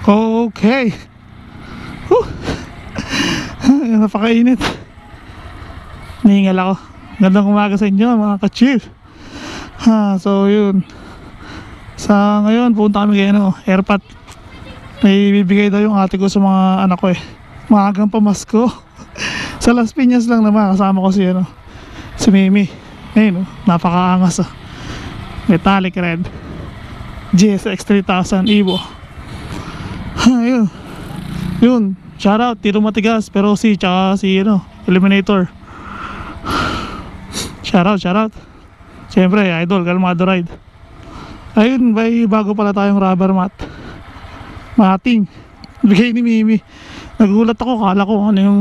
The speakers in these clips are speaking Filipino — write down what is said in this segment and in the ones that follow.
Okay. Napakainit. Nihingal ako. Gandang umaga sa inyo mga ka-chill. So yun, sa ngayon punta kami kay Airpat. May bibigay daw yung ate ko sa mga anak ko maagang pamasko. Sa Las Piñas lang naman. Kasama ko si Mimi. Ayun napakaangas metallic red GSX 3000 Evo. Ayun. Yun, shoutout Tito Matigas, pero tsaka si Eliminator. Shoutout. Siyempre, idol, Kalmado Ride. Ayun, may bago pala tayong rubber mat. Mating. Bigay ni Mimi. Nagulat ako, kala ko ano yung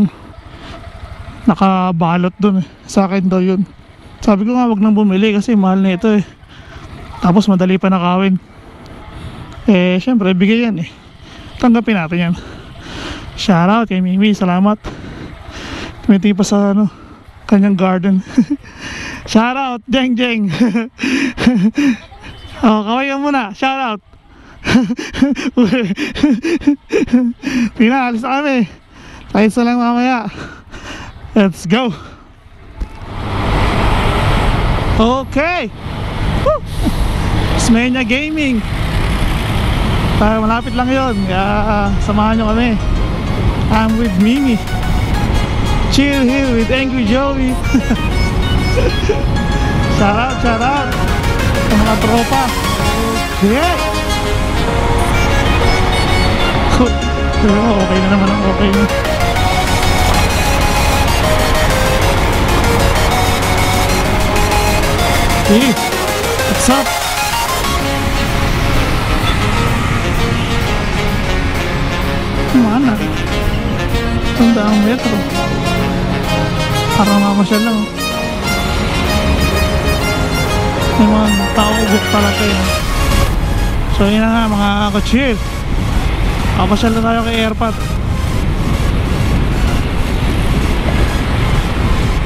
nakabalot dun sa akin daw yun. Sabi ko nga, wag nang bumili kasi mahal na ito Tapos madali pa nakawin. Siyempre, bigay yan tanggapin natin yan. Shoutout kay Mimi, salamat. Tumiti pa sa kanyang garden. Shoutout Jeng. Kawayan muna, shoutout. Pinaalis na kami. Tayo sa lang mamaya. Let's go. Okay. Smenya Gaming. Malapit lang yun. Kaya samahan nyo kami. I'm with Mimi. Chill here with Angry Joey. Shout out sa mga tropa. Yeah. Okay na naman ang okay na. Hey, what's up? Mana? Tandaan metro. Parang mamasyal lang. May mga tao book pala kayo. So yun na nga mga ka-chill. Papasyal na tayo kay Airpat.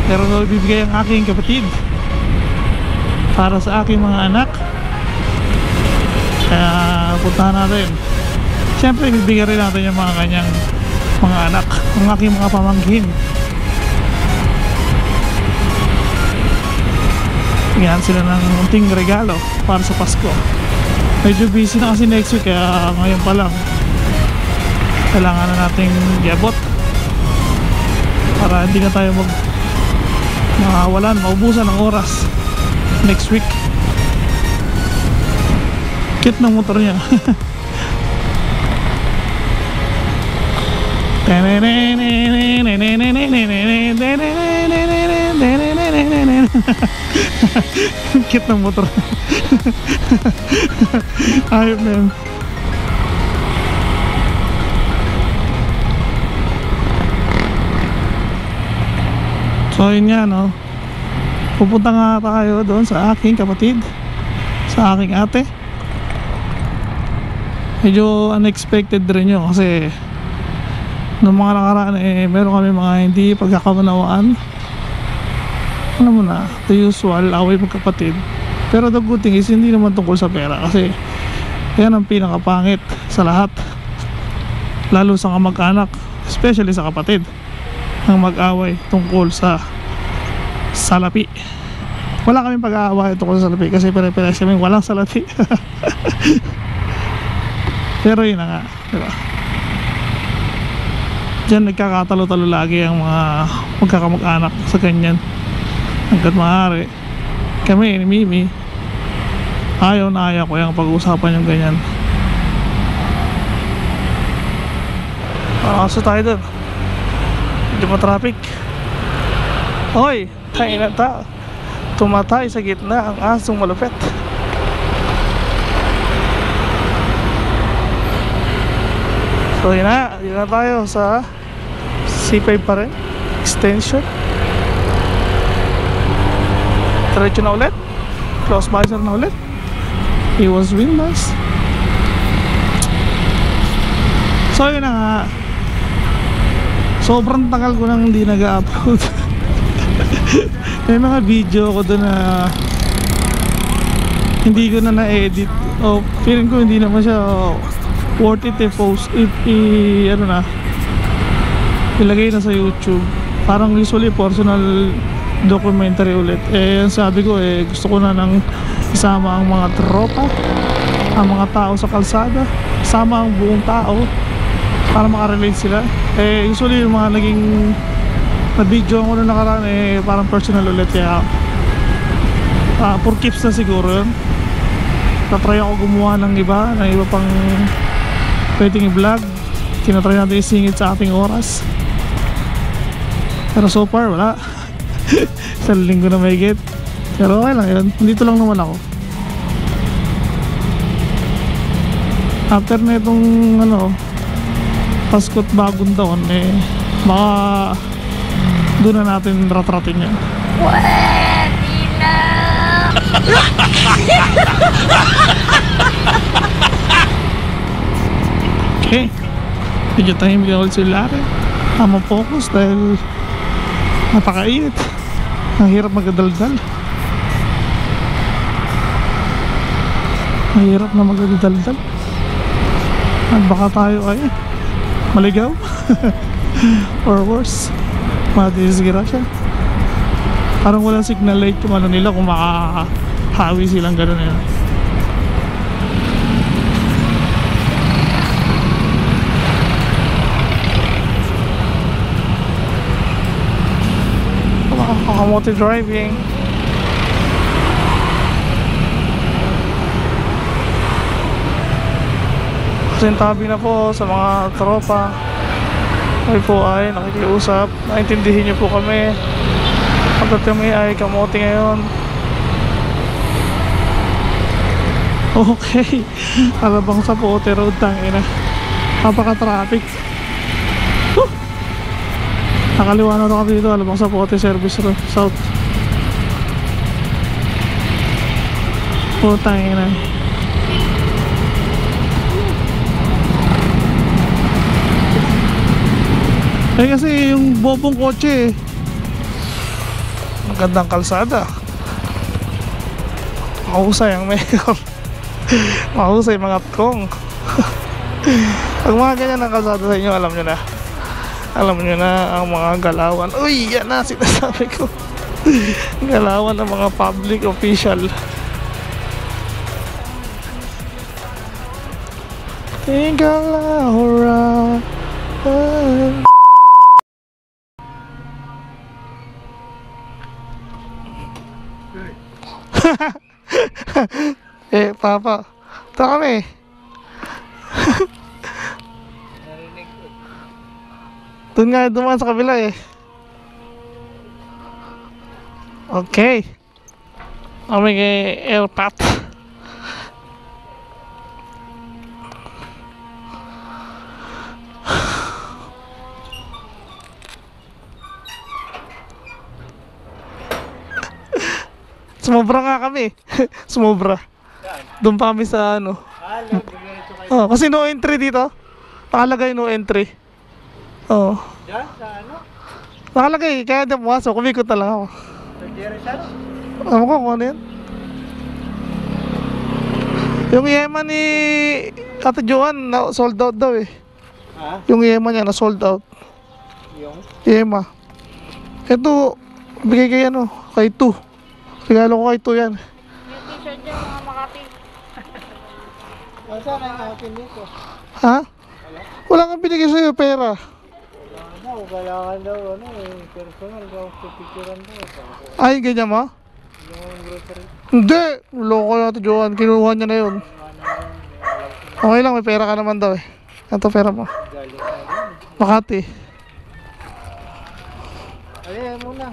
Pero bibigay ang aking kapatid para sa aking mga anak. Kaya puntahan natin. Siyempre bibigyan rin natin yung mga kanyang mga anak, ang aking mga pamangkin. Bigyan sila ng munting regalo para sa Pasko. Medyo busy na kasi next week, kaya ngayon pa lang kailangan na nating iabot para hindi na tayo maubusan ng oras next week. Cute ng motor niya. Cute ng motor. Ayop na yun. So yun nga pupunta nga tayo doon sa aking kapatid, sa aking ate. Medyo unexpected rin yun kasi noong mga nakaraan meron kami mga hindi pagkakaunawaan. Alam mo na, the usual away magkapatid. Pero the good thing is hindi naman tungkol sa pera, kasi yan ang pinakapangit sa lahat, lalo sa kamag-anak, especially sa kapatid, ang mag-away tungkol sa salapi. Wala kaming pag-aaway tungkol sa salapi kasi pare-pares kami walang salapi. Pero yun na nga, diba? Diyan nagkakatalo-talo lagi ang mga magkakamag-anak sa ganyan. Hanggat maaari kami ni Mimi ayaw na ayaw ko yung pag-uusapan yung ganyan. Kaso tayo doon, hindi pa traffic. Hoy, tayo na ta, tumatay sa gitna ang asong malupit. So yun na tayo sa C5 pa rin, extension. Diretso na ulit, close visor na ulit, iwas windows. So yun na nga, sobrang tagal ko nang hindi nag-upload. May mga video ko doon na hindi ko na na-edit, o feeling ko hindi naman siya worth it i-post ano na, ilagay na sa YouTube. Parang usually personal documentary ulit. Ang sabi ko gusto ko na nang isama ang mga tropa, ang mga tao sa kalsada, isama ang buong tao para makarelate sila. Usually yung mga naging na video ko na nakaraan parang personal ulit, kaya for keeps na siguro yun. Tatry ako gumawa ng iba pang pwedeng i-vlog. Tinatry natin isingit sa ating oras, pero so far wala. Isang linggo na may get, pero okay lang yun. Dito lang naman ako. After na itong Pasko't bagong taon, baka doon na natin ratratin yan. Pwede na! Okay, medyo tahimik ulit si Larry. Focus dahil napakainit. Ang hirap magdaldal. Mahirap na magdaldal. At baka tayo ay maligaw or worse, madisgrasya. Parang walang signal light yung nila kung makahawi silang gano'n yun. Kamote driving. Sintabi na po sa mga tropa. Kami po ay nakikiusap. Naintindihin niyo po kami. Pagkat kami ay kamote ngayon. Okay. Alabang sa Pote Road, tangina. Napaka-traffic. Nakaliwa na rin kami dito. Alabang sa Pote Service Road South. Tangina. Kasi yung bobong kotse magandang kalsada, mahusay ang mayor. Mahusay mga tkong. Pag mga ganyan ang kalsada sa inyo, alam nyo na. Alam nyo na ang mga galawan. Uy, yan na sinasabi ko. Galawan ng mga public official. Tingala Papa, ito kami. Doon nga, dumaan sa kabila Okay. Kami kay Airpat. Sumobra nga kami. Sumobra. Doon pa kami sa kasi no entry dito. Nakalagay no entry. Diyan sa ano? Nakalagay, kaya diyan pumasok. Kumikot na lang ako. Alam ko kung ano yan. Yung Yema ni Ate Joan na sold out daw Ha? Yung Yema niya na sold out. Yung? Yema. Ito, bigay kay kay 2. Regalo ko kay 2 yan. May t-shirt dyan mga Makati. Saan ang akin nito? Ha? Wala kang binigay sa'yo pera. Kailangan daw personal daw sa picturean daw. Ay, ganyan mo? Yung grocery. Hindi! Loko na ito, Johan. Kinuha niya na yun. Okay lang, may pera ka naman daw Ito pera mo. Makati. Ay, muna.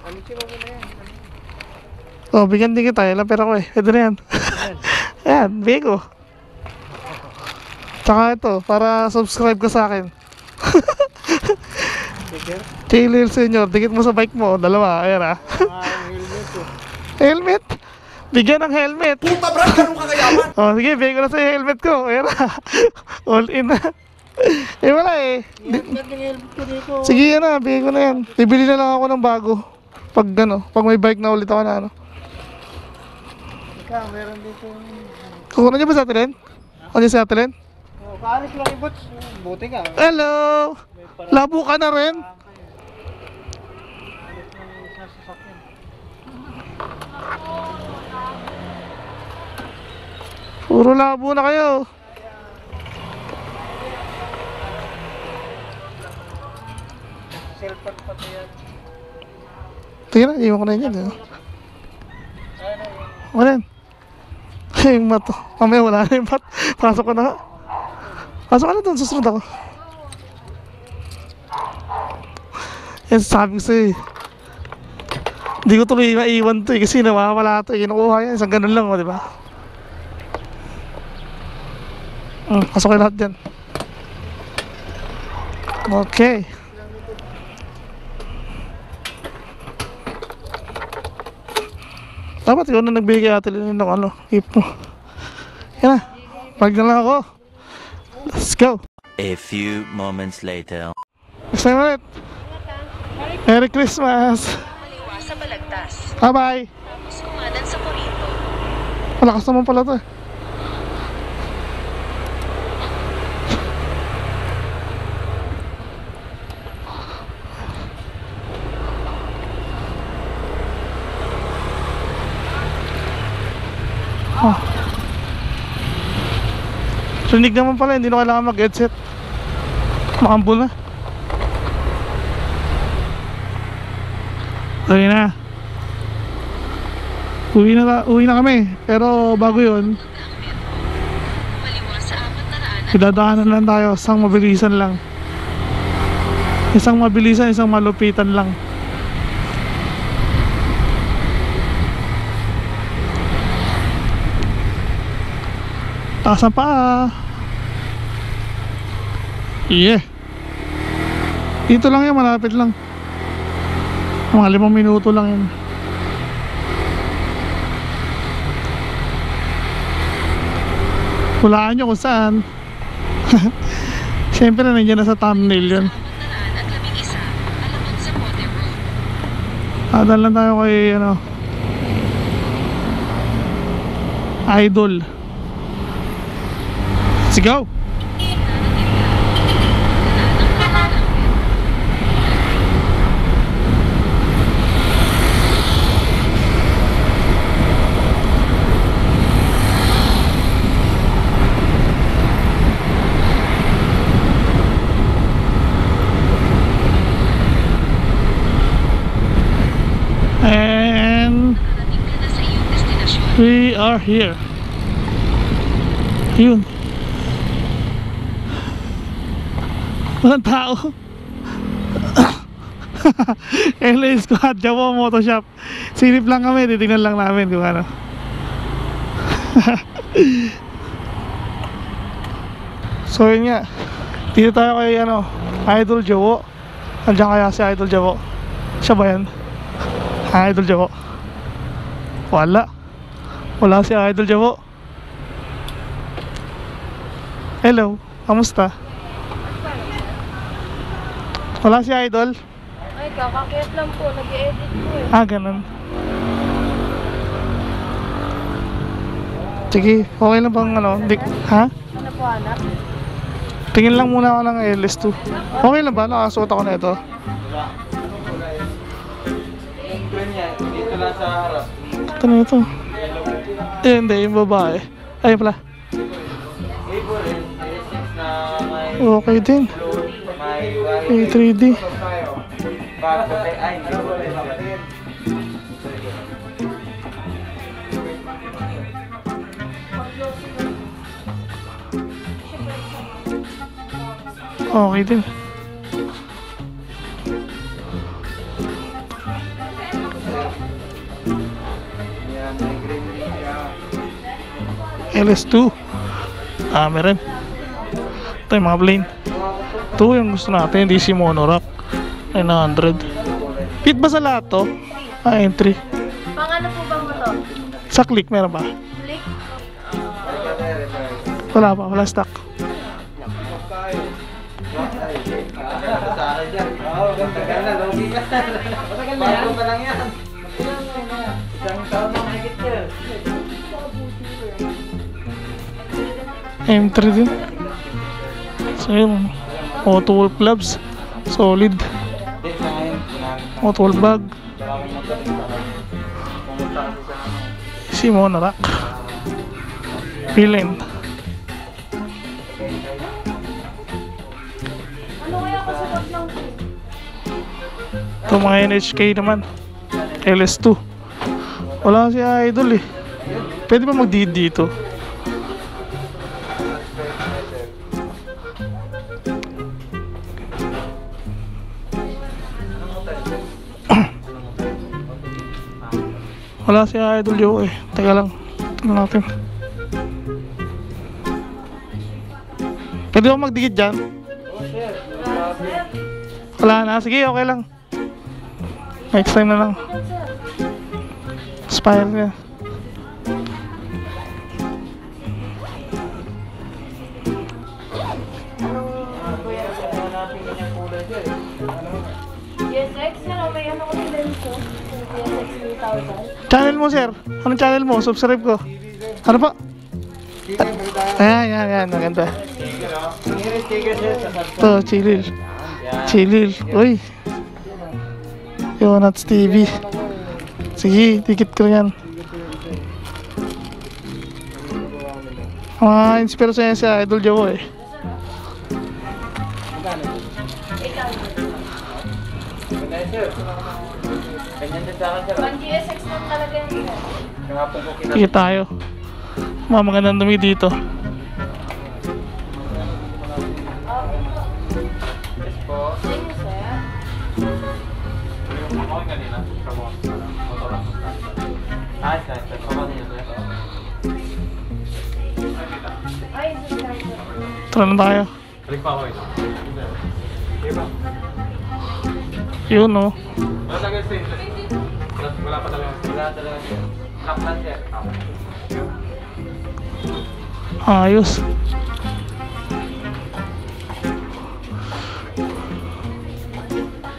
Alisin mo muna yan. Bigyan din kita. Ilang pera ko Ito na yan. Ayan, bigay ko. Tsaka ito, para subscribe ka sa akin. Taylor Senior, dikit mo sa bike mo. Dalawa, ayan Helmet Helmet? Bigyan ng helmet. Puta brad, ganun ka kayaman. Sige, bigay ko na sa helmet ko. Ayan all in na. Wala yung helmet ko dito. Sige yan bigay ko na yan. Bibili na lang ako ng bago. Pag pag may bike na ulit ako na Ika, meron dito. Kukunan niyo ba sa atin? O niya si Ate Len? Oh, kaalis lang yung boots. Buti nga. Hello! Labo ka na rin? Alis ng isang sasakyan. Puro labo na kayo. Cellphone pati yan. Tingnan na, iwan ko na yun. Ayun na yun. Wala yan. Yung mat. Mamaya wala na yung mat. Pasok ko na nga. Pasok ka na doon, susunod ako. Yan, sabi ko sa'yo eh. Hindi ko tuloy maiwan to eh. Kasi nawawala to eh. Kinukuha yan. Isang ganun lang o, di ba? Pasok kayo lahat dyan. Okay. Dapat yun na nagbigay Ate Lynn ng ano, tip mo. Yan na. Pag na lang ako. Let's go. A few moments later. Next time ulit. Merry Christmas. Kaliwa sa Balagtas. Bye-bye. Tapos kumanan sa Corinto. Malakas naman pala to eh. Oh. Rinig naman pala, hindi na kailangan mag-headset. Makambol na. Okay na. Uwi na kami. Pero bago yun, Kaliwa sa 400 at idadaanan lang tayo. Isang mabilisan lang. Isang mabilisan, isang malupitan lang. Taas ang paa. Yeah. Dito lang yan, malapit lang. Mga 5 minuto lang yan. Hulaan nyo kung saan. Siyempre nandiyan na sa thumbnail yun. 411 Alamang sa Potter Road. Adal lang tayo kay ano, Idol. Let's go. And Nakarating ka na sa iyong destinasyon. we are here. Yun. Walang tao. LA Squad, Jawa Moto Shop. Silip lang kami, titignan lang namin kung ano. So yun nga. Dito tayo kay ano, Idol Jawo. Andiyan kaya si Idol Jawo? Siya ba yan? Idol Jawo? Wala. Wala si Idol Jawo. Hello, kamusta? Wala si Idol? Ay, kakakit lang po. Nag-edit po eh. Ganun. Sige, okay lang bang ano? Ha? Ano po, anak? Tingin lang muna ako ng LS2. Okay lang ba? Nakasuot ako na ito. Dito lang sa harap. Ito na ito. Hindi, yung babae. Ayun pala. Favorite, na may Okay din. may 3D. bago kay ay, favorite. Okay din. Yan, may green siya. LS2. Meron. Ito yung mga plane. Ito yung gusto natin. DC Monorack 900. Fit ba sa lahat to? Entry. Pang ano po bang ito? Sa click meron ba? Click? Wala pa. Wala stock. Sa akin dyan. Oo, tagal na, logi ka. Matagal na yan. Bago pa lang yan. Isang taon na mahigit yan. M3 din. So yun, Auto Wolf gloves, solid. Auto Wolf bag, si Monorack, Pilent. Ano kaya kasagot ng Ito mga NHK naman, LS2. Wala si Idol eh. Pwede ba mag-deed dito? Wala si Idol Joe eh. Teka lang, tingnan natin. Pwede ba magdikit dyan? Wala na, sige okay lang. Next time na lang. Spire niya. GSX? Ano, may ano ko si Lenzo? GSX 3000. Channel mo sir. Anong channel mo? Subscribe ko. Ano pa? Ayan. Maganda. Ito, Chilil. Chilil. Uy. Yonats TV. Sige, tikit ko yan. Mga inspirasyon niya sa Idol Joe eh. Pang GSX lang talaga yun. Sige tayo. Mga magandang dumi dito. Sino sir? Ay, hindi sir. Tara na tayo. Balik pa ako ito. Yun no. Wala talaga sir. Wala pa talaga. Wala talaga sir. Lock lang sir. Ayos.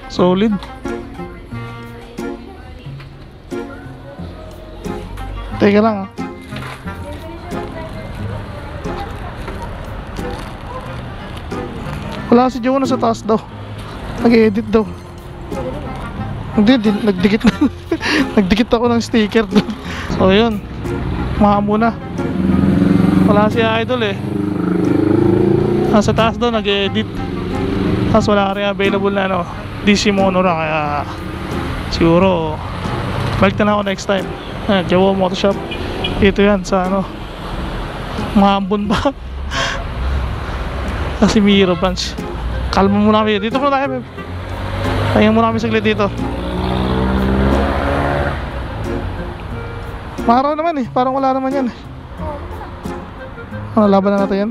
Solid. Teka lang ah. Wala si Joe na sa taas daw. Nag-edit daw. Hindi, nagdikit na. Nagdikit ako ng sticker doon. So yun, mga muna. Wala si Idol eh. Nasa taas daw nag-edit. Tapos wala rin available na ano, DC Monorack. Kaya siguro balik na ako next time. Jawa Motor Shop. Ito yan sa ano, Mahambon ba? Kasi Miro Branch. Kalma muna kami. Dito muna tayo, babe. Pahinga muna kami saglit dito. Maraw naman eh. Parang wala naman yan eh. Ano, laban na natin yan?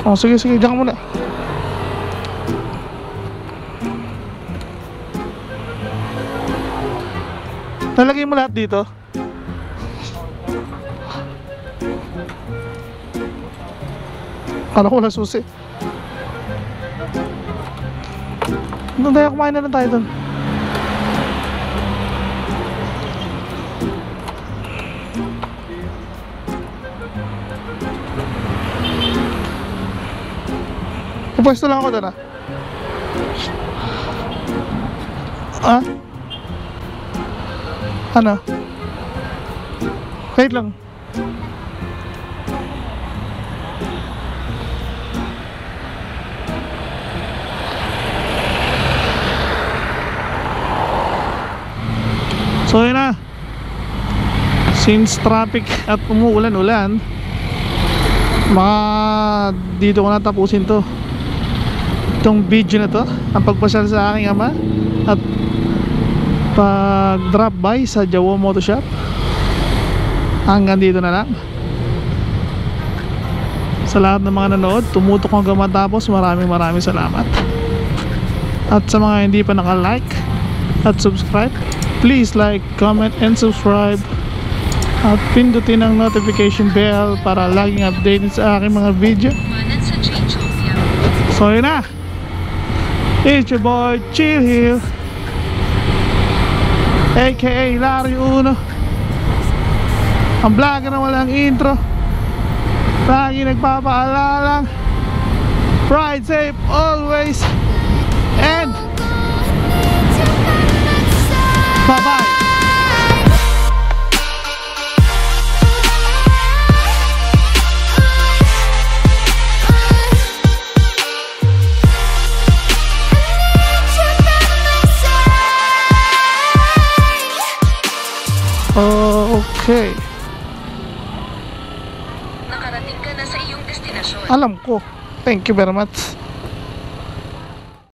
Oh, sige. Diyan ka muna. Nalagay mo lahat dito? Kala ko wala susi. Doon tayo, kumain na lang tayo doon. Pupwesto lang ako doon ah. Ah? Ano? Wait lang. So yun na. Since traffic at umuulan-ulan, dito ko na tapusin to. Itong video na to, ang pagpasyal sa aking ama at pag drop by sa Jawa Motor Shop. Hanggang dito na lang. Sa lahat ng mga nanood, tumutok hanggang matapos, maraming salamat. At sa mga hindi pa naka-like at subscribe, please like, comment, and subscribe. At pindutin ang notification bell para laging updated sa aking mga video. Manan sa J-Chopia. So yun na. It's your boy Chill here, aka Larry Uno. Ang vlogger na walang intro. Lagi nagpapaalala. Ride safe always. And bye-bye. Okay. Nakarating ka na sa iyong destinasyon. Alam ko. Thank you very much.